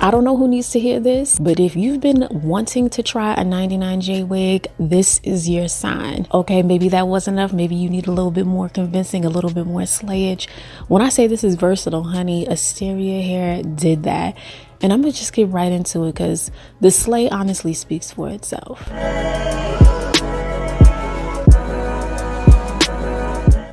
I don't know who needs to hear this, but if you've been wanting to try a 99J wig, this is your sign. Okay, maybe that wasn't enough. Maybe you need a little bit more convincing, a little bit more slayage. When I say this is versatile, honey, Asteria hair did that. And I'm gonna just get right into it because the slay honestly speaks for itself.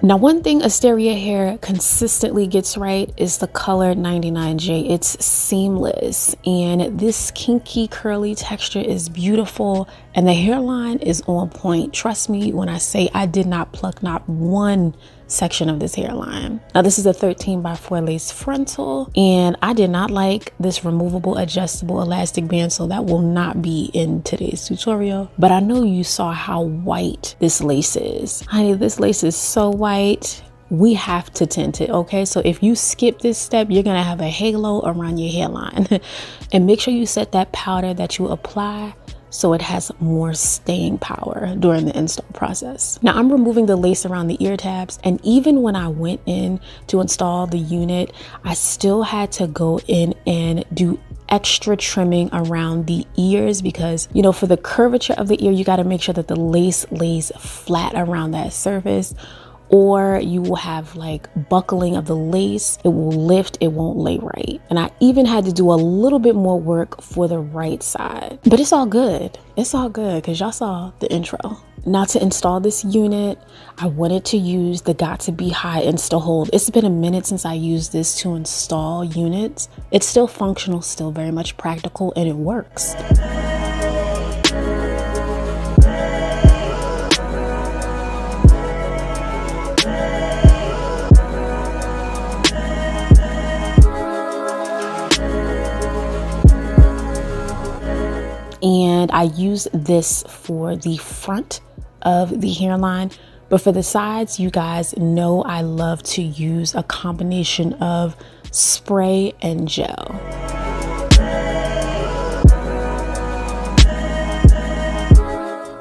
Now, one thing Asteria hair consistently gets right is the color 99J. It's seamless, and this kinky curly texture is beautiful, and the hairline is on point. Trust me when I say I did not pluck not one section of this hairline. Now, this is a 13x4 lace frontal, and I did not like this removable adjustable elastic band, so that will not be in today's tutorial. But I know you saw how white this lace is. Honey, this lace is so white. We have to tint it, okay? So if you skip this step, you're gonna have a halo around your hairline. And make sure you set that powder that you apply so it has more staying power during the install process. Now, I'm removing the lace around the ear tabs, and even when I went in to install the unit, I still had to go in and do extra trimming around the ears because, you know, for the curvature of the ear, you got to make sure that the lace lays flat around that surface, or you will have like buckling of the lace. It will lift, it won't lay right. And I even had to do a little bit more work for the right side, but it's all good. It's all good because y'all saw the intro. Now, to install this unit, I wanted to use the Got to Be High Insta Hold. It's been a minute since I used this to install units. It's still functional, still very much practical, and it works. And I use this for the front of the hairline, but for the sides, you guys know I love to use a combination of spray and gel.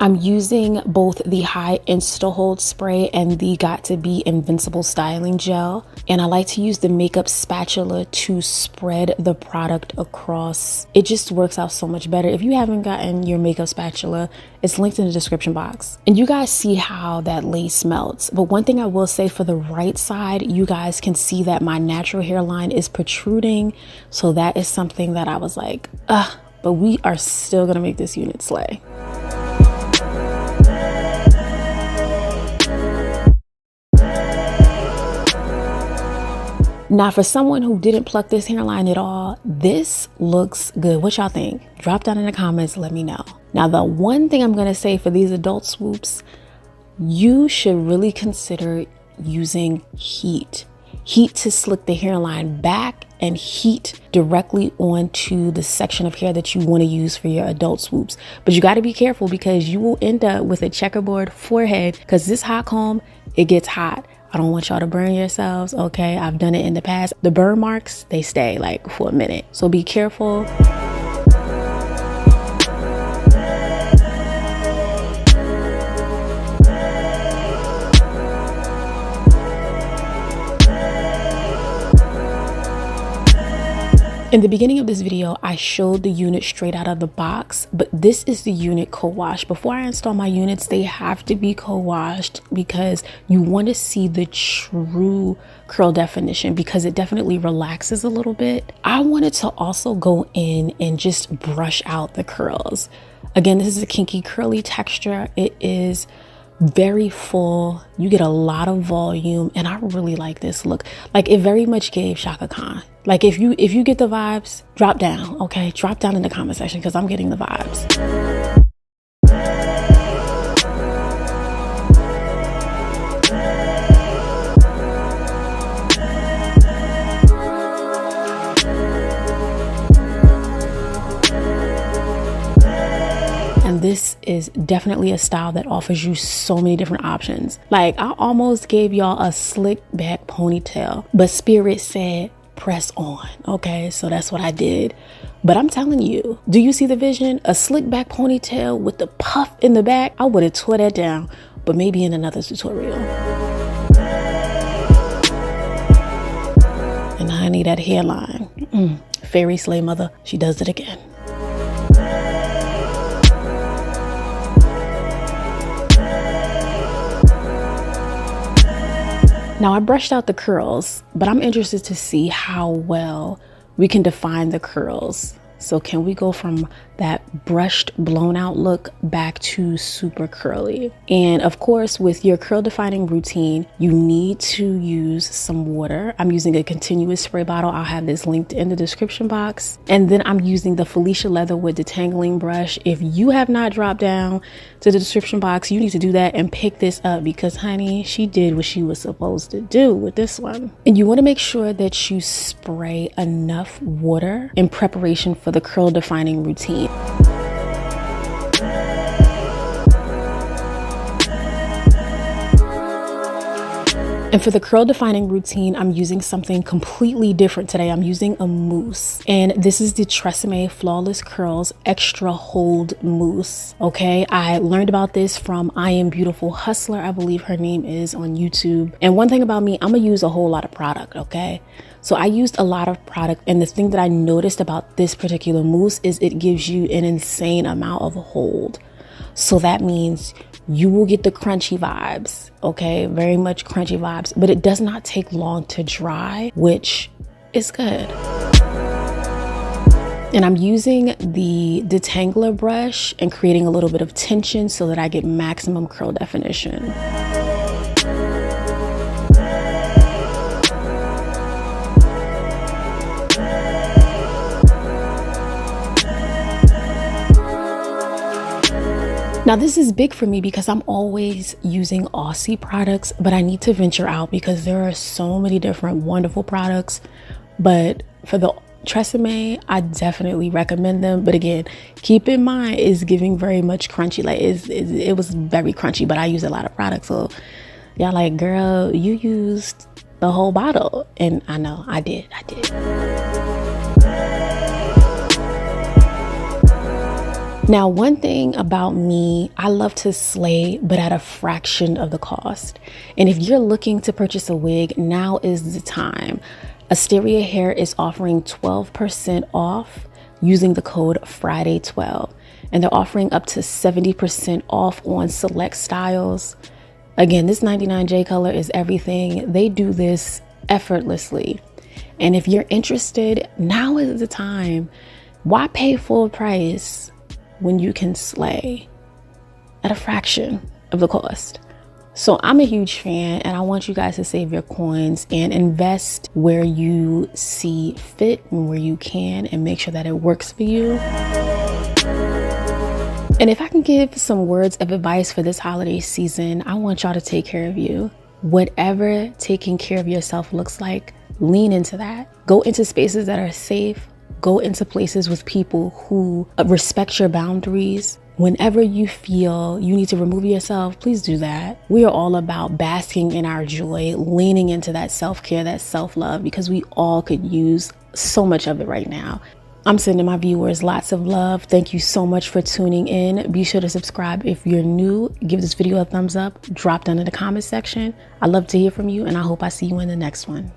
I'm using both the High Insta Hold spray and the Got to Be Invincible Styling Gel. And I like to use the makeup spatula to spread the product across. It just works out so much better. If you haven't gotten your makeup spatula, it's linked in the description box. And you guys see how that lace melts. But one thing I will say, for the right side, you guys can see that my natural hairline is protruding. So that is something that I was like, ugh, but we are still gonna make this unit slay. Now, for someone who didn't pluck this hairline at all, this looks good. What y'all think? Drop down in the comments, let me know. Now, the one thing I'm gonna say for these adult swoops, you should really consider using heat. Heat to slick the hairline back and heat directly onto the section of hair that you wanna use for your adult swoops. But you gotta be careful because you will end up with a checkerboard forehead because this hot comb, it gets hot. I don't want y'all to burn yourselves, okay? I've done it in the past. The burn marks, they stay like for a minute. So be careful. In the beginning of this video, I showed the unit straight out of the box, but this is the unit co-washed. Before I install my units, they have to be co-washed because you want to see the true curl definition because it definitely relaxes a little bit. I wanted to also go in and just brush out the curls. Again, this is a kinky curly texture. It is very full. You get a lot of volume, and I really like this look. Like, it very much gave Shaka Khan. Like, if you get the vibes, drop down, okay? Drop down in the comment section because I'm getting the vibes. And this is definitely a style that offers you so many different options. Like, I almost gave y'all a slick back ponytail, but Spirit said press on, okay? So that's what I did. But I'm telling you, do you see the vision? A slick back ponytail with the puff in the back. I would have tore that down, but maybe in another tutorial. And honey, that hairline, fairy slay mother, she does it again. Now I brushed out the curls, but I'm interested to see how well we can define the curls. So can we go from that brushed, blown out look back to super curly? And of course, with your curl defining routine, you need to use some water. I'm using a continuous spray bottle. I'll have this linked in the description box. And then I'm using the Felicia Leatherwood detangling brush. If you have not dropped down to the description box, you need to do that and pick this up, because honey, she did what she was supposed to do with this one. And you want to make sure that you spray enough water in preparation for the curl defining routine. And for the curl defining routine, I'm using something completely different today. I'm using a mousse, and this is the Tresemme Flawless Curls Extra Hold Mousse. Okay, I learned about this from I Am Beautiful Hustler, I believe her name is, on YouTube. And one thing about me, I'm gonna use a whole lot of product, okay? So I used a lot of product, and the thing that I noticed about this particular mousse is it gives you an insane amount of hold. So that means you will get the crunchy vibes, okay? Very much crunchy vibes, but it does not take long to dry, which is good. And I'm using the detangler brush and creating a little bit of tension so that I get maximum curl definition. Now this is big for me because I'm always using Aussie products, but I need to venture out because there are so many different wonderful products. But for the Tresemme, I definitely recommend them. But again, keep in mind, it's giving very much crunchy. Like it was very crunchy, but I use a lot of products. So y'all like, girl, you used the whole bottle. And I know I did. Now, one thing about me, I love to slay, but at a fraction of the cost. And if you're looking to purchase a wig, now is the time. Asteria Hair is offering 12% off using the code Friday12. And they're offering up to 70% off on select styles. Again, this 99J color is everything. They do this effortlessly. And if you're interested, now is the time. Why pay full price when you can slay at a fraction of the cost? So I'm a huge fan, and I want you guys to save your coins and invest where you see fit and where you can, and make sure that it works for you. And if I can give some words of advice for this holiday season, I want y'all to take care of you. Whatever taking care of yourself looks like, lean into that. Go into spaces that are safe. Go into places with people who respect your boundaries. Whenever you feel you need to remove yourself, please do that. We are all about basking in our joy, leaning into that self-care, that self-love, because we all could use so much of it right now. I'm sending my viewers lots of love. Thank you so much for tuning in. Be sure to subscribe if you're new. Give this video a thumbs up. Drop down in the comment section. I love to hear from you, and I hope I see you in the next one.